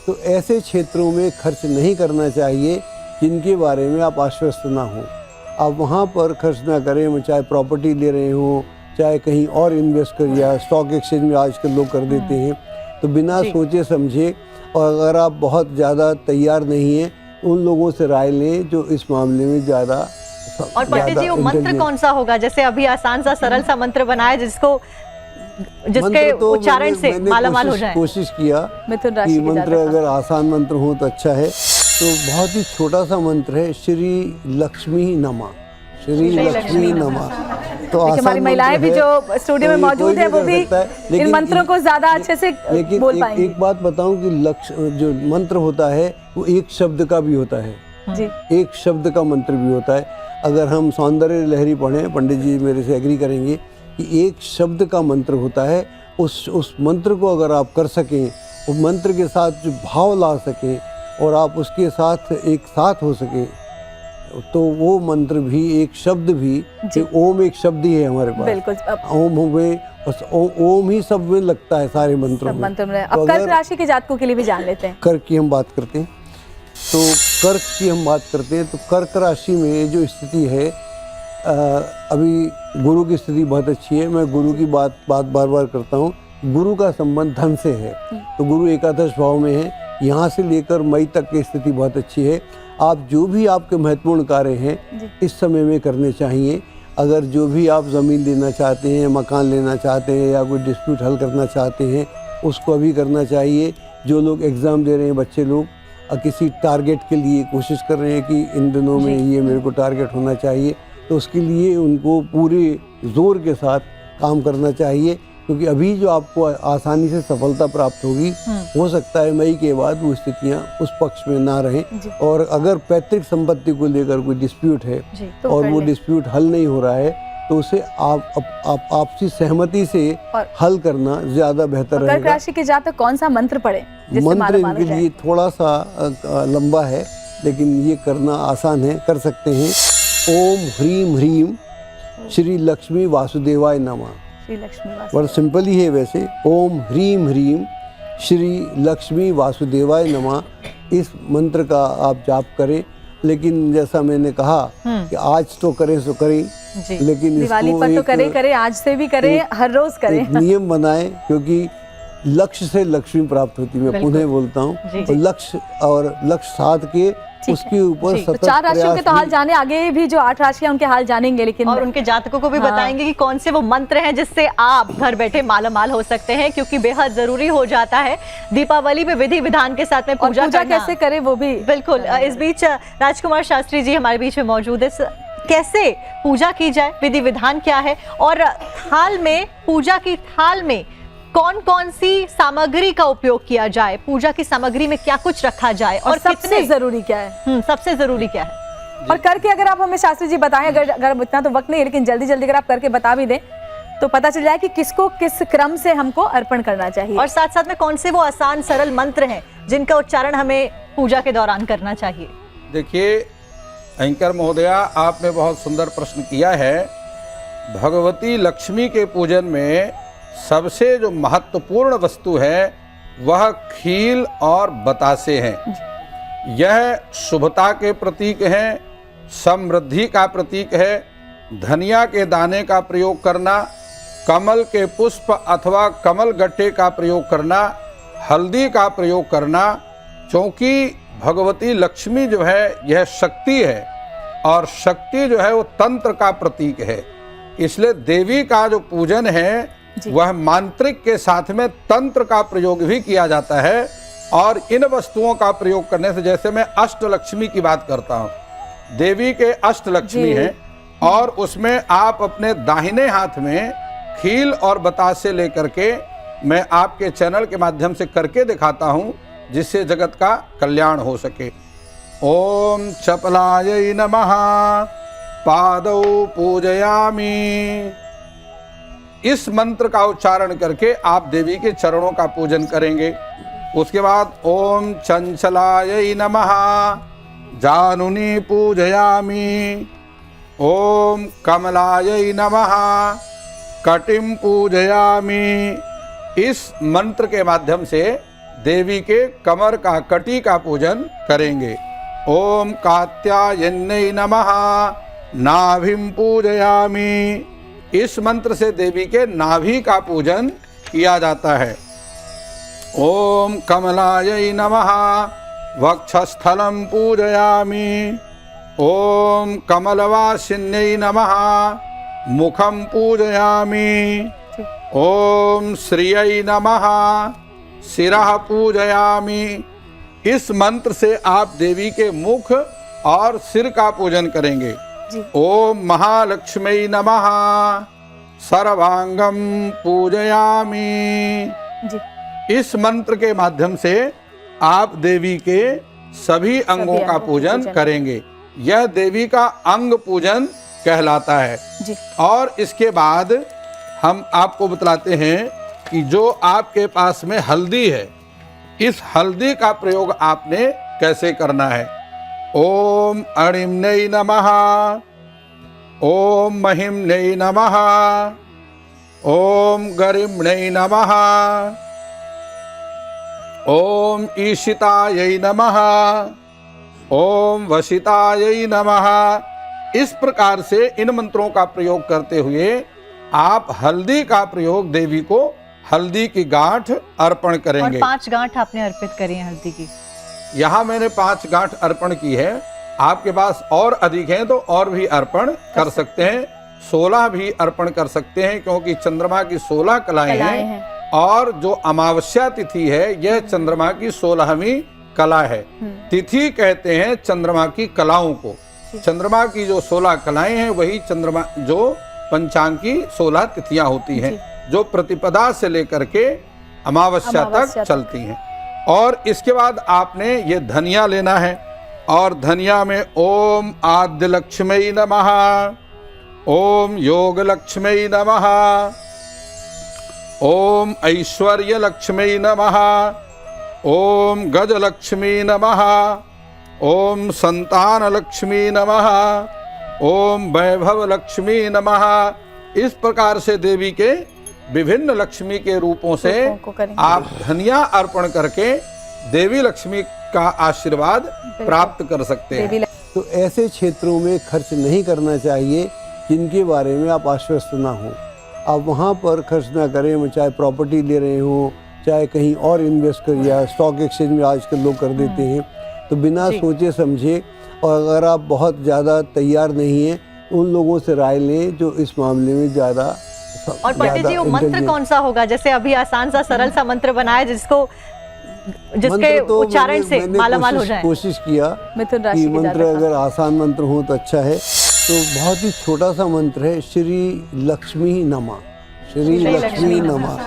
तो ऐसे क्षेत्रों में खर्च नहीं करना चाहिए जिनके बारे में आप आश्वस्त ना हो। आप वहाँ पर खर्च ना करें, चाहे प्रॉपर्टी ले रहे हो, चाहे कहीं और इन्वेस्ट करिए। या स्टॉक एक्सचेंज में आजकल लोग कर देते हैं, तो बिना सोचे समझे। और अगर आप बहुत ज़्यादा तैयार नहीं हैं, उन लोगों से राय लें जो इस मामले में ज़्यादा। और पंडित जी, वो मंत्र कौन सा होगा? जैसे अभी आसान सा सरल सा मंत्र बनाए जिसके उच्चारण से मालामाल हो जाए। कोशिश किया कि मंत्र अगर आसान मंत्र हो तो अच्छा है। तो बहुत ही छोटा सा मंत्र है, श्री लक्ष्मी नमा, श्री लक्ष्मी नमा। तो हमारी महिलाएं भी जो स्टूडियो में मौजूद है वो भी इन मंत्रों को ज्यादा अच्छे से बोल पाएंगी। एक बात बताऊं कि लक्ष्य जो मंत्र होता है वो एक शब्द का भी होता है जी। एक शब्द का मंत्र भी होता है। अगर हम सौंदर्य लहरी पढ़ें, पंडित जी मेरे से एग्री करेंगे कि एक शब्द का मंत्र होता है। उस मंत्र को अगर आप कर सकें, उस मंत्र के साथ जो भाव ला सकें और आप उसके साथ एक साथ हो सकें, तो वो मंत्र भी, एक शब्द भी, ओम एक शब्द ही है हमारे पास। बिल्कुल। ओम हुए, ओम ही सब में लगता है सारे मंत्रों में। अब कर्क राशि के जातकों के लिए भी जान लेते हैं। कर्क की हम बात करते हैं, तो कर्क की हम बात करते हैं तो कर्क राशि में जो स्थिति है, अभी गुरु की स्थिति बहुत अच्छी है। मैं गुरु की बात बार बार करता हूँ। गुरु का संबंध धन से है, तो गुरु एकादश भाव में है। यहाँ से लेकर मई तक की स्थिति बहुत अच्छी है। आप जो भी आपके महत्वपूर्ण कार्य हैं इस समय में करने चाहिए। अगर जो भी आप ज़मीन लेना चाहते हैं, मकान लेना चाहते हैं या कोई डिस्प्यूट हल करना चाहते हैं, उसको अभी करना चाहिए। जो लोग एग्ज़ाम दे रहे हैं, बच्चे लोग किसी टारगेट के लिए कोशिश कर रहे हैं कि इन दिनों में ये मेरे को टारगेट होना चाहिए, तो उसके लिए उनको पूरे ज़ोर के साथ काम करना चाहिए। क्योंकि अभी जो आपको आसानी से सफलता प्राप्त होगी, हो सकता है मई के बाद वो स्थितियाँ उस पक्ष में ना रहें। और अगर पैतृक संपत्ति को लेकर कोई डिस्प्यूट है तो और वो डिस्प्यूट हल नहीं हो रहा है, तो उसे आप आपसी सहमति से हल करना ज्यादा बेहतर रहेगा। कर्क राशि के जातक कौन सा मंत्र पढ़े? मंत्र इनके लिए थोड़ा सा लंबा है, लेकिन ये करना आसान है, कर सकते हैं। ओम ह्रीम ह्रीम श्री लक्ष्मी वासुदेवाय नमः। बड़ा सिंपल ही है वैसे। ओम ह्रीम ह्रीम श्री लक्ष्मी वासुदेवाय नमः, इस मंत्र का आप जाप करें। लेकिन जैसा मैंने कहा कि आज तो करें सो करें, लेकिन दिवाली पर तो करे आज से भी करें, हर रोज करें। एक नियम बनाएं, क्योंकि लक्ष्य से लक्ष्मी प्राप्त होती है। मैं पुनः बोलता हूँ, लक्ष्य और लक्ष्य साध के उसके ऊपर सतत तो 4 राशियों के तो हाल जाने, आगे भी जो 8 राशियां उनके हाल जानेंगे, लेकिन और उनके जातकों को भी बताएंगे कि कौन से वो मंत्र हैं जिससे आप घर बैठे मालामाल हो सकते हैं, क्योंकि बेहद जरूरी हो जाता है दीपावली में विधि विधान के साथ में पूजा कैसे करे वो भी। बिल्कुल। इस बीच राजकुमार शास्त्री जी हमारे बीच में मौजूद है। कैसे पूजा की जाए, विधि विधान क्या है, और थाल में, पूजा की थाल में कौन कौन सी सामग्री का उपयोग किया जाए, पूजा की सामग्री में क्या कुछ रखा जाए, और सबसे जरूरी क्या है? सबसे जरूरी क्या है? और करके अगर आप हमें शास्त्री जी बताएं, अगर इतना तो वक्त नहीं है, लेकिन जल्दी जल्दी अगर आप करके बता भी दें तो पता चल जाए कि किसको किस क्रम से हमको अर्पण करना चाहिए। और साथ साथ में कौन से वो आसान सरल मंत्र हैं जिनका उच्चारण हमें पूजा के दौरान करना चाहिए। देखिए एंकर महोदया, आपने बहुत सुंदर प्रश्न किया है। भगवती लक्ष्मी के पूजन में सबसे जो महत्वपूर्ण वस्तु है वह खील और बतासे हैं। यह शुभता के प्रतीक हैं, समृद्धि का प्रतीक है। धनिया के दाने का प्रयोग करना, कमल के पुष्प अथवा कमल गट्टे का प्रयोग करना, हल्दी का प्रयोग करना, क्योंकि भगवती लक्ष्मी जो है यह शक्ति है और शक्ति जो है वो तंत्र का प्रतीक है। इसलिए देवी का जो पूजन है वह मांत्रिक के साथ में तंत्र का प्रयोग भी किया जाता है। और इन वस्तुओं का प्रयोग करने से, जैसे मैं अष्टलक्ष्मी की बात करता हूँ, देवी के अष्टलक्ष्मी हैं, और उसमें आप अपने दाहिने हाथ में खील और बतासे लेकर के मैं आपके चैनल के माध्यम से करके दिखाता हूँ, जिससे जगत का कल्याण हो सके। ओम चपलाय नमः पादौ पूजयामि। इस मंत्र का उच्चारण करके आप देवी के चरणों का पूजन करेंगे। उसके बाद ओम चंचलाय नमः जानुनी पूजयामि। ओम कमलाय नमः कटिम पूजयामि। इस मंत्र के माध्यम से देवी के कमर का कटी का पूजन करेंगे। ओम कात्यायन्यै नमः नाभिं पूजयामि। इस मंत्र से देवी के नाभि का पूजन किया जाता है। ओम कमलायै नमः वक्षस्थलं पूजयामि। ओम कमलवासिन्यै नमः मुखं पूजयामि। ओम श्रियै नमः शिरः पूजयामि। इस मंत्र से आप देवी के मुख और सिर का पूजन करेंगे। जी। ओम महालक्ष्मी नमः सर्वांगम पूजयामि। जी। इस मंत्र के माध्यम से आप देवी के सभी अंगों का पूजन करेंगे। यह देवी का अंग पूजन कहलाता है। जी। और इसके बाद हम आपको बतलाते हैं कि जो आपके पास में हल्दी है, इस हल्दी का प्रयोग आपने कैसे करना है। ओम अणिम्नै नमः ओम महिम्नै नमः ओम गरिम्नै नमः ओम ईशितायै नमः ओम वशितायै नमः। इस प्रकार से इन मंत्रों का प्रयोग करते हुए आप हल्दी का प्रयोग देवी को हल्दी की गांठ अर्पण करेंगे। और 5 गांठ आपने अर्पित करी है हल्दी की। यहाँ मैंने 5 गांठ अर्पण की है। आपके पास और अधिक हैं तो और भी अर्पण कर सकते हैं। 16 भी अर्पण कर सकते हैं, क्योंकि चंद्रमा की 16 कलाएं हैं और जो अमावस्या तिथि है यह चंद्रमा की 16वीं कला है। तिथि कहते हैं चंद्रमा की कलाओं को। चंद्रमा की जो 16 कलाएं हैं वही चंद्रमा जो पंचांग की 16 तिथियां होती हैं, जो प्रतिपदा से लेकर के अमावस्या तक चलती हैं। और इसके बाद आपने ये धनिया लेना है और धनिया में ओम आद्य लक्ष्मी नमः ओम योग लक्ष्मी नमः ओम ऐश्वर्य लक्ष्मी नमः ओम गज लक्ष्मी नमः ओम संतान लक्ष्मी नमः ओम वैभव लक्ष्मी नमः। इस प्रकार से देवी के विभिन्न लक्ष्मी के रूपों से आप धनिया अर्पण करके देवी लक्ष्मी का आशीर्वाद प्राप्त कर सकते हैं। तो ऐसे क्षेत्रों में खर्च नहीं करना चाहिए जिनके बारे में आप आश्वस्त ना हो। आप वहाँ पर खर्च ना करें, चाहे प्रॉपर्टी ले रहे हो, चाहे कहीं और इन्वेस्ट कर, या स्टॉक एक्सचेंज में आजकल लोग कर देते हैं। तो बिना सोचे समझे, और अगर आप बहुत ज़्यादा तैयार नहीं हैं, उन लोगों से राय लें जो इस मामले में ज़्यादा। और पंडित जी, वो मंत्र कौन सा होगा? जैसे अभी आसान सा सरल सा मंत्र बनाया जिसके तो उच्चारण से मालामाल हो जाए। कोशिश किया कि मंत्र अगर आसान मंत्र हो तो अच्छा है। तो बहुत ही छोटा सा मंत्र है, श्री लक्ष्मी नमः। श्री लक्ष्मी नमः।